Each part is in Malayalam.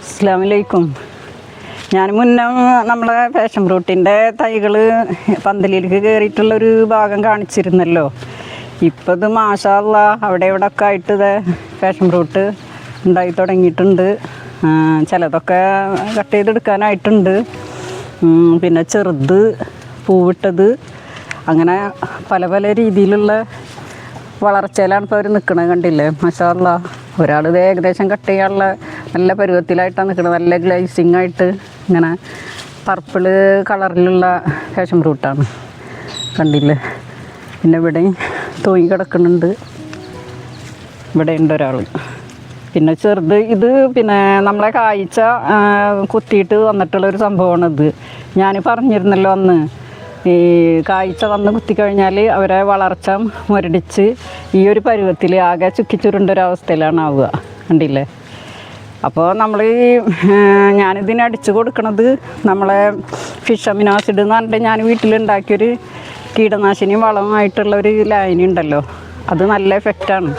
അസ്സലാമലൈക്കും. ഞാൻ മുന്നേ നമ്മളെ പാഷൻ ഫ്രൂട്ടിൻ്റെ തൈകൾ പന്തലിലേക്ക് കയറിയിട്ടുള്ളൊരു ഭാഗം കാണിച്ചിരുന്നല്ലോ. ഇപ്പോൾ ഇത് മാഷാ അല്ലാ അവിടെ ഇവിടെ ഒക്കെ ആയിട്ട് ഇത് പാഷൻ ഫ്രൂട്ട് ഉണ്ടായി തുടങ്ങിയിട്ടുണ്ട്. ചിലതൊക്കെ കട്ട് ചെയ്തെടുക്കാനായിട്ടുണ്ട്. പിന്നെ ചെറുത്, പൂവിട്ടത്, അങ്ങനെ പല പല രീതിയിലുള്ള വളർച്ചയിലാണ് ഇപ്പോൾ അവർ നിൽക്കണത്. കണ്ടില്ലേ, മാഷാ അല്ലാ. ഒരാൾ ഇത് ഏകദേശം കട്ട് ചെയ്യാനുള്ള നല്ല പരുവത്തിലായിട്ടാണ് നിൽക്കുന്നത്. നല്ല ഗ്ലേസിങ് ആയിട്ട് ഇങ്ങനെ പർപ്പിള് കളറിലുള്ള പാഷൻ ഫ്രൂട്ടാണ്, കണ്ടില്ലേ. പിന്നെ ഇവിടെ തൂങ്ങി കിടക്കുന്നുണ്ട്. ഇവിടെ ഉണ്ട് ഒരാൾ. പിന്നെ ചെറുത് ഇത് പിന്നെ നമ്മളെ കായ്ച്ച കുത്തിയിട്ട് വന്നിട്ടുള്ളൊരു സംഭവമാണിത്. ഞാൻ പറഞ്ഞിരുന്നല്ലോ അന്ന്, ഈ കായ്ച്ച വന്ന് കുത്തിക്കഴിഞ്ഞാൽ അവരെ വളർച്ച മുരടിച്ച് ഈ ഒരു പരുവത്തിൽ ആകെ ചുക്കിച്ചുരുണ്ടൊരവസ്ഥയിലാണ് ആവുക, കണ്ടില്ലേ. അപ്പോൾ നമ്മൾ ഞാനിതിന് അടിച്ച് കൊടുക്കണത് നമ്മളെ ഫിഷ് അമിനോ ആസിഡ് എന്ന് പറഞ്ഞിട്ട് ഞാൻ വീട്ടിലുണ്ടാക്കിയൊരു കീടനാശിനി വളമായിട്ടുള്ളൊരു ലായനി ഉണ്ടല്ലോ, അത് നല്ല എഫക്റ്റാണ്.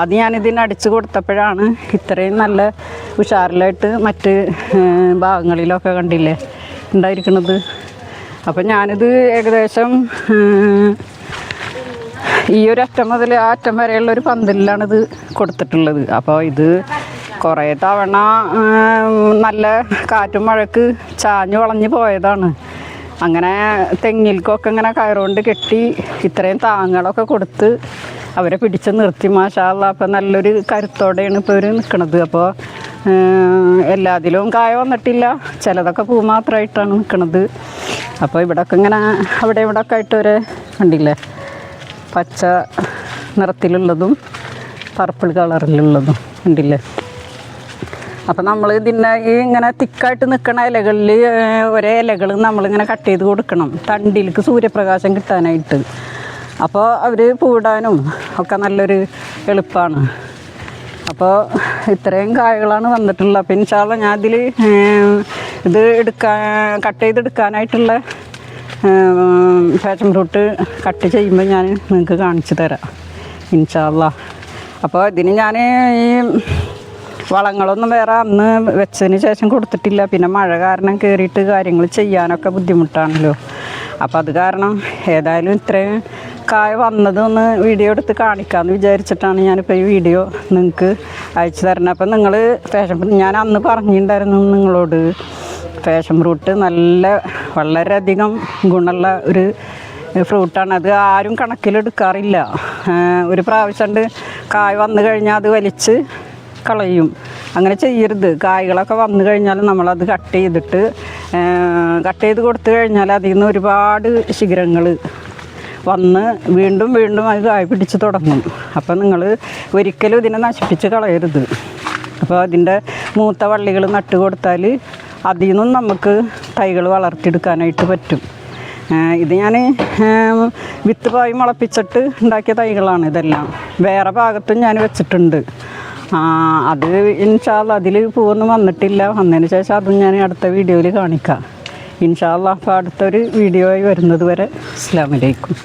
അത് ഞാനിതിന് അടിച്ച് കൊടുത്തപ്പോഴാണ് ഇത്രയും നല്ല ഉഷാറിലായിട്ട് മറ്റ് ഭാഗങ്ങളിലൊക്കെ കണ്ടില്ലേ ഉണ്ടായിരിക്കുന്നത്. അപ്പം ഞാനിത് ഏകദേശം ഈ ഒരു അറ്റം മുതൽ ആ അറ്റം വരെയുള്ളൊരു പന്തലിലാണിത് കൊടുത്തിട്ടുള്ളത്. അപ്പോൾ ഇത് കുറേ തവണ നല്ല കാറ്റും മഴക്ക് ചാഞ്ഞ് വളഞ്ഞ് പോയതാണ്. അങ്ങനെ തെങ്ങിൽക്കൊക്കെ ഇങ്ങനെ കയറുകൊണ്ട് കെട്ടി ഇത്രയും താങ്ങുകളൊക്കെ കൊടുത്ത് അവരെ പിടിച്ച് നിർത്തി മാഷാ അല്ലാ. അപ്പം നല്ലൊരു കരുത്തോടെയാണ് ഇപ്പോൾ ഇവർ നിൽക്കുന്നത്. അപ്പോൾ എല്ലാത്തിലും കായ വന്നിട്ടില്ല, ചിലതൊക്കെ പൂ മാത്രമായിട്ടാണ് നിൽക്കുന്നത്. അപ്പോൾ ഇവിടെയൊക്കെ ഇങ്ങനെ അവിടെ ഇവിടെയൊക്കെ ആയിട്ട് ഒരു കണ്ടില്ലേ, പച്ച നിറത്തിലുള്ളതും പർപ്പിൾ കളറിലുള്ളതും കണ്ടില്ലേ. അപ്പം നമ്മൾ ഇതിനെ ഈ ഇങ്ങനെ തിക്കായിട്ട് നിൽക്കുന്ന ഇലകളിൽ ഒരേ ഇലകൾ നമ്മളിങ്ങനെ കട്ട് ചെയ്ത് കൊടുക്കണം, തണ്ടിലേക്ക് സൂര്യപ്രകാശം കിട്ടാനായിട്ട്. അപ്പോൾ അവർ പൂടാനും ഒക്കെ നല്ലൊരു എളുപ്പമാണ്. അപ്പോൾ ഇത്രയും കായകളാണ് വന്നിട്ടുള്ളത്. അപ്പോൾ ഇൻഷാ അല്ലാ ഞാൻ ഇതിൽ ഇത് കട്ട് ചെയ്തെടുക്കാനായിട്ടുള്ള പാഷൻ ഫ്രൂട്ട് കട്ട് ചെയ്യുമ്പോൾ ഞാൻ നിങ്ങൾക്ക് കാണിച്ചു തരാം ഇൻഷാ അല്ലാ. അപ്പോൾ ഇതിന് ഞാൻ ഈ വളങ്ങളൊന്നും വേറെ അന്ന് വെച്ചതിന് ശേഷം കൊടുത്തിട്ടില്ല. പിന്നെ മഴ കാരണം കയറിയിട്ട് കാര്യങ്ങൾ ചെയ്യാനൊക്കെ ബുദ്ധിമുട്ടാണല്ലോ. അപ്പോൾ അത് കാരണം ഏതായാലും ഇത്രയും കായ വന്നതൊന്ന് വീഡിയോ എടുത്ത് കാണിക്കാമെന്ന് വിചാരിച്ചിട്ടാണ് ഞാനിപ്പോൾ ഈ വീഡിയോ നിങ്ങൾക്ക് അയച്ചു തരണം. അപ്പം നിങ്ങൾ പാഷൻ ഫ്രൂട്ട് ഞാൻ അന്ന് പറഞ്ഞിട്ടുണ്ടായിരുന്നു നിങ്ങളോട്, പാഷൻ ഫ്രൂട്ട് നല്ല വളരെയധികം ഗുണമുള്ള ഒരു ഫ്രൂട്ടാണ്. അത് ആരും കണക്കിലെടുക്കാറില്ല. ഒരു പ്രാവശ്യം കായ വന്നു കഴിഞ്ഞാൽ അത് വലിച്ച് കളയും. അങ്ങനെ ചെയ്യരുത്. കായ്കളൊക്കെ വന്നു കഴിഞ്ഞാൽ നമ്മളത് കട്ട് ചെയ്ത് കൊടുത്തു കഴിഞ്ഞാൽ അതിൽ നിന്ന് ഒരുപാട് ശിഖരങ്ങൾ വന്ന് വീണ്ടും വീണ്ടും അത് കായ് പിടിച്ച് തുടങ്ങും. അപ്പം നിങ്ങൾ ഒരിക്കലും ഇതിനെ നശിപ്പിച്ച് കളയരുത്. അപ്പോൾ അതിൻ്റെ മൂത്ത വള്ളികൾ നട്ട് കൊടുത്താൽ അതിൽ നിന്നും നമുക്ക് തൈകൾ വളർത്തിയെടുക്കാനായിട്ട് പറ്റും. ഇത് ഞാൻ വിത്ത് പായി മുളപ്പിച്ചിട്ട് ഉണ്ടാക്കിയ തൈകളാണ് ഇതെല്ലാം. വേറെ ഭാഗത്തും ഞാൻ വെച്ചിട്ടുണ്ട്. അത് ഇൻഷാ അല്ലാ അതിൽ പൂവൊന്നും വന്നിട്ടില്ല. വന്നതിന് ശേഷം അതും ഞാൻ അടുത്ത വീഡിയോയിൽ കാണിക്കാം ഇൻഷാ അല്ലാ. അപ്പോൾ അടുത്തൊരു വീഡിയോ ആയി വരുന്നത് വരെ അസ്സലാമു അലൈക്കും.